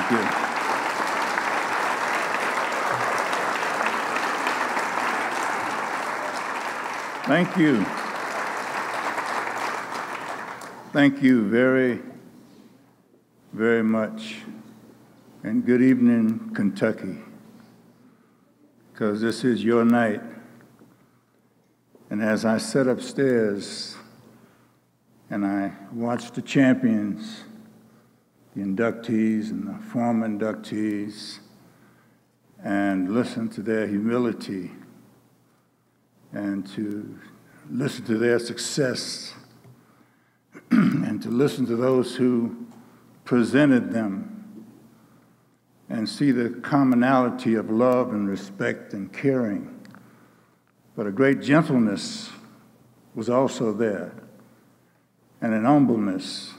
Thank you. Thank you. Thank you very, very much. And good evening, Kentucky, because this is your night. And as I sat upstairs and I watched the champions, the inductees and the former inductees, and listened to their humility and to listen to their success and to listen to those who presented them and see the commonality of love and respect and caring. But a great gentleness was also there, and an humbleness.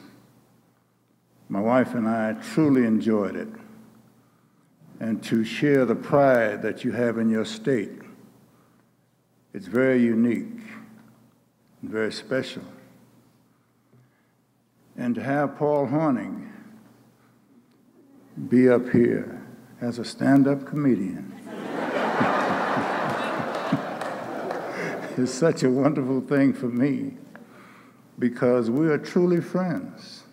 My wife and I truly enjoyed it. And to share the pride that you have in your state, it's very unique and very special. And to have Paul Horning be up here as a stand-up comedian is such a wonderful thing for me, because we are truly friends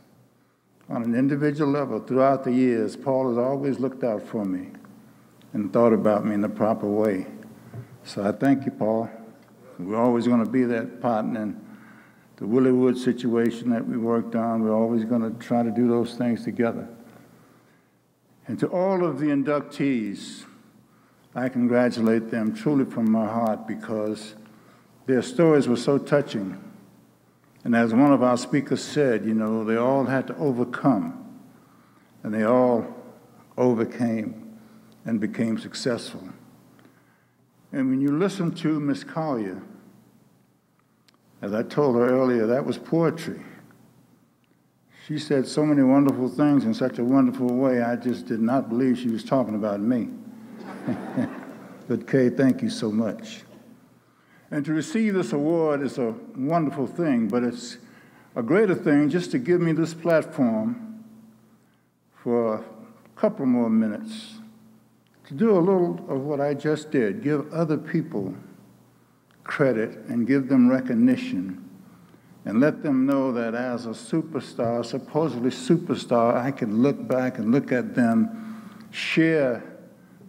on an individual level. Throughout the years, Paul has always looked out for me and thought about me in the proper way. So I thank you, Paul. We're always going to be that partner in the Willie Wood situation that we worked on. We're always going to try to do those things together. And to all of the inductees, I congratulate them truly from my heart, because their stories were so touching. And as one of our speakers said, you know, they all had to overcome, and they all overcame and became successful. And when you listen to Miss Collier, as I told her earlier, that was poetry. She said so many wonderful things in such a wonderful way, I just did not believe she was talking about me. But Kay, thank you so much. And to receive this award is a wonderful thing, but it's a greater thing just to give me this platform for a couple more minutes to do a little of what I just did, give other people credit and give them recognition and let them know that as a superstar, supposedly superstar, I can look back and look at them, share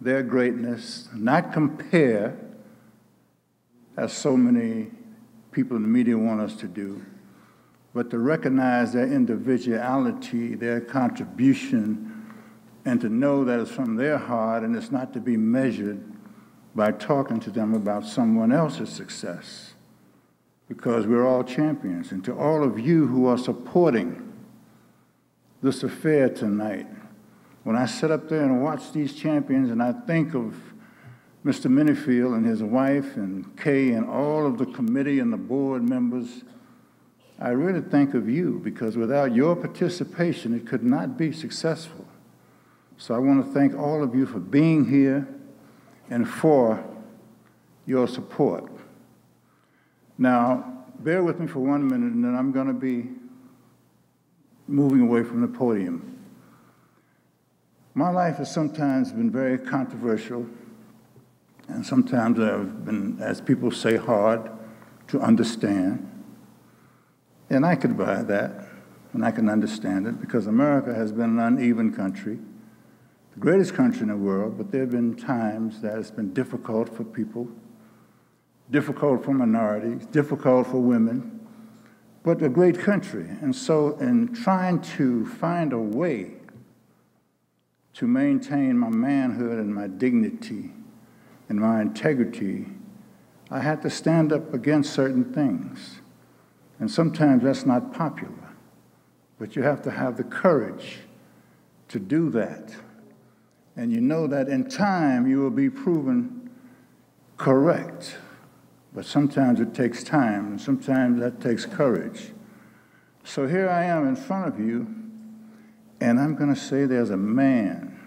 their greatness, not compare, as so many people in the media want us to do, but to recognize their individuality, their contribution, and to know that it's from their heart and it's not to be measured by talking to them about someone else's success, because we're all champions. And to all of you who are supporting this affair tonight, when I sit up there and watch these champions and I think of Mr. Minifield and his wife and Kay and all of the committee and the board members, I really think of you, because without your participation, it could not be successful. So I want to thank all of you for being here and for your support. Now, bear with me for 1 minute, and then I'm going to be moving away from the podium. My life has sometimes been very controversial, and sometimes I've been, as people say, hard to understand. And I could buy that, and I can understand it, because America has been an uneven country, the greatest country in the world, but there have been times that it's been difficult for people, difficult for minorities, difficult for women, but a great country. And so in trying to find a way to maintain my manhood and my dignity and my integrity, I had to stand up against certain things. And sometimes that's not popular, but you have to have the courage to do that. And you know that in time you will be proven correct. But sometimes it takes time, and sometimes that takes courage. So here I am in front of you, and I'm going to say there's a man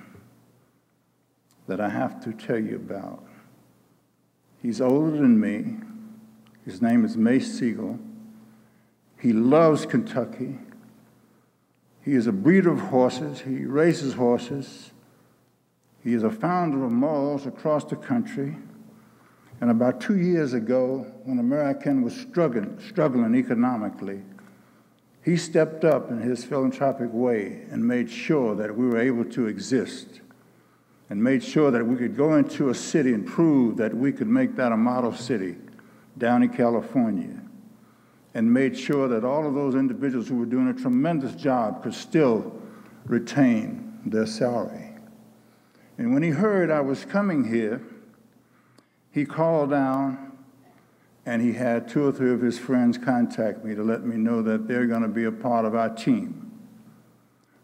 that I have to tell you about. He's older than me. His name is Mace Siegel. He loves Kentucky. He is a breeder of horses. He races horses. He is a founder of malls across the country. And about 2 years ago, when America was struggling economically, he stepped up in his philanthropic way and made sure that we were able to exist, and made sure that we could go into a city and prove that we could make that a model city down in California, and made sure that all of those individuals who were doing a tremendous job could still retain their salary. And when he heard I was coming here, he called down and he had 2 or 3 of his friends contact me to let me know that they're going to be a part of our team.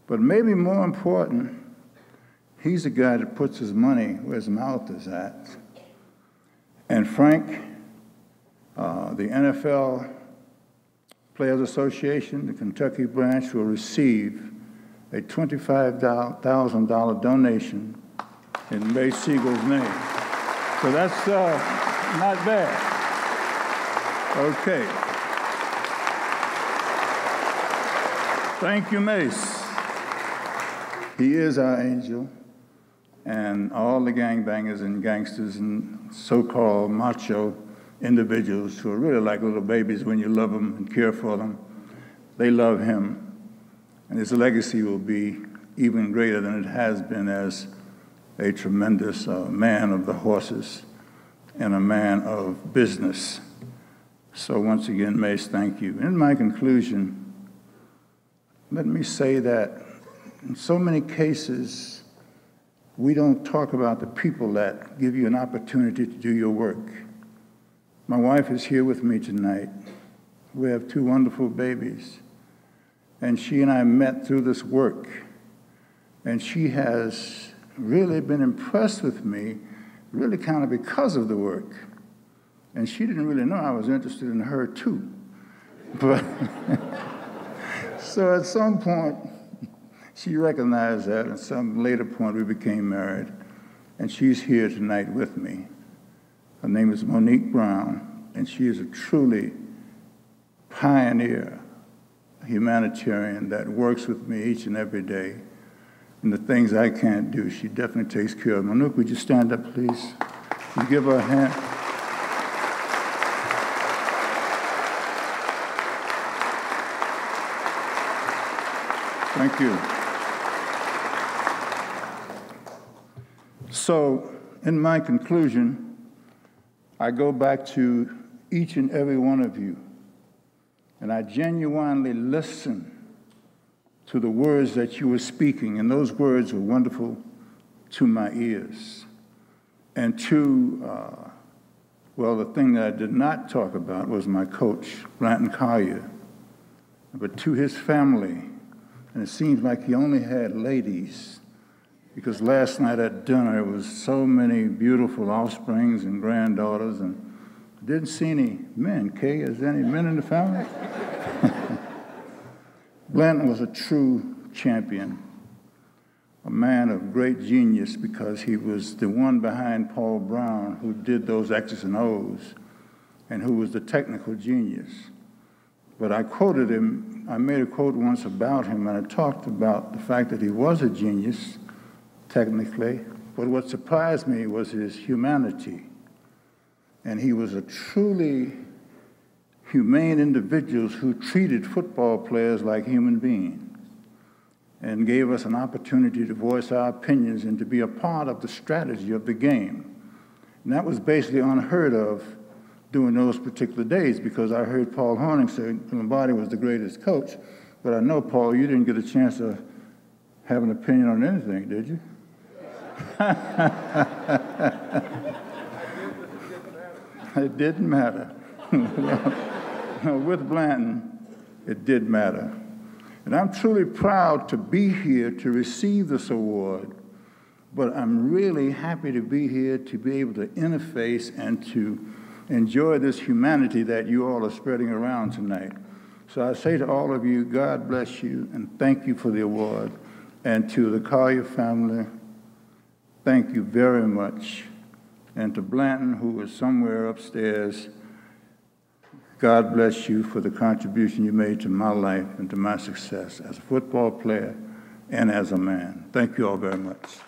But maybe more important, he's the guy that puts his money where his mouth is at. And Frank, the NFL Players Association, the Kentucky branch, will receive a $25,000 donation in Ray Siegel's name. So that's not bad. Okay. Thank you, Mace. He is our angel, and all the gangbangers and gangsters and so-called macho individuals who are really like little babies when you love them and care for them, they love him, and his legacy will be even greater than it has been as a tremendous man of the horses and a man of business. So once again, Mace, thank you. In my conclusion, let me say that in so many cases, we don't talk about the people that give you an opportunity to do your work. My wife is here with me tonight. We have 2 wonderful babies. And she and I met through this work. And she has really been impressed with me, really kind of because of the work. And she didn't really know I was interested in her too. But so at some point, she recognized that. At some later point, we became married. And she's here tonight with me. Her name is Monique Brown, and she is a truly pioneer humanitarian that works with me each and every day. And the things I can't do, she definitely takes care of. Monique, would you stand up, please? You give her a hand. Thank you. So, in my conclusion, I go back to each and every one of you, and I genuinely listen to the words that you were speaking, and those words were wonderful to my ears. And well, the thing that I did not talk about was my coach, Blanton Collier, but to his family, and it seems like he only had ladies, because last night at dinner, it was so many beautiful offsprings and granddaughters, and I didn't see any men. Kay, is there any men in the family? Blanton was a true champion, a man of great genius, because he was the one behind Paul Brown who did those X's and O's and who was the technical genius. But I quoted him, I made a quote once about him, and I talked about the fact that he was a genius, technically, but what surprised me was his humanity. And he was a truly humane individual who treated football players like human beings and gave us an opportunity to voice our opinions and to be a part of the strategy of the game. And that was basically unheard of during those particular days, because I heard Paul Hornung say Lombardi was the greatest coach, but I know, Paul, you didn't get a chance to have an opinion on anything, did you? It didn't matter. With Blanton, it did matter. And I'm truly proud to be here to receive this award, but I'm really happy to be here to be able to interface and to enjoy this humanity that you all are spreading around tonight. So I say to all of you, God bless you, and thank you for the award. And to the Collier family, thank you very much. And to Blanton, who is somewhere upstairs, God bless you for the contribution you made to my life and to my success as a football player and as a man. Thank you all very much.